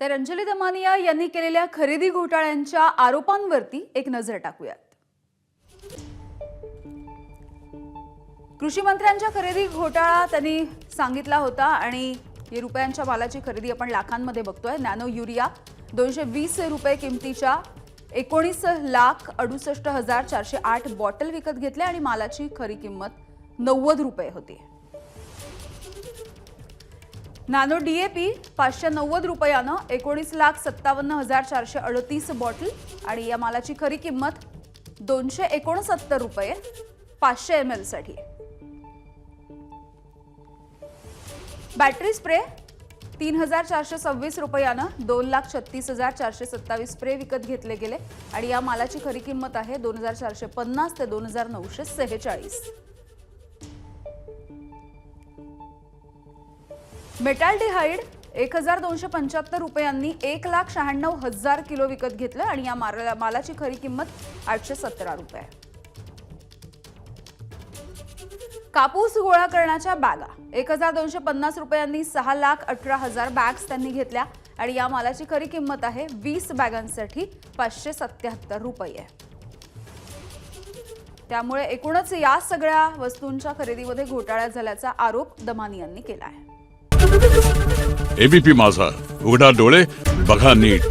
तर अंजली दमानिया यांनी केलेल्या खरेदी घोटाळ्यांच्या आरोपांवरती एक नजर टाकूयात। कृषी मंत्र्यांच्या खरेदी घोटाळा त्यांनी सांगितला होता आणि रुपयांच्या मालाची खरेदी आपण लाखांमध्ये बघतोय। नॅनो युरिया 220 रुपये किमतीच्या 19,68,408 बॉटल विकत घेतल्या आणि मालाची खरी किंमत 90 रुपये होती। नॅनो डीएपी 590 रुपयानं 19,57,438 बॉटल आणि या मालाची खरी किंमत 269 रुपये 500 ml साठी। बॅटरी स्प्रे 3,426 रुपयानं 2,36,427 स्प्रे विकत घेतले गेले आणि या मालाची खरी किंमत आहे 2,450 ते 2,946। मेटॅल्डिहाइड 1,275 रुपयांनी 1,96,000 किलो विकत घेतलं आणि या मालाची खरी किंमत 817 रुपये। कापूस गोळा करण्याच्या बॅगा 1,250 रुपयांनी 6,18,000 बॅग्स त्यांनी घेतल्या आणि या मालाची खरी किंमत आहे 20 बॅगांसाठी 577 रुपये। त्यामुळे एकूणच या सगळ्या वस्तूंच्या खरेदीमध्ये घोटाळा झाल्याचा आरोप दमानियांनी केला आहे। एबीपी माझा, उघडा डोळे बघा नीट।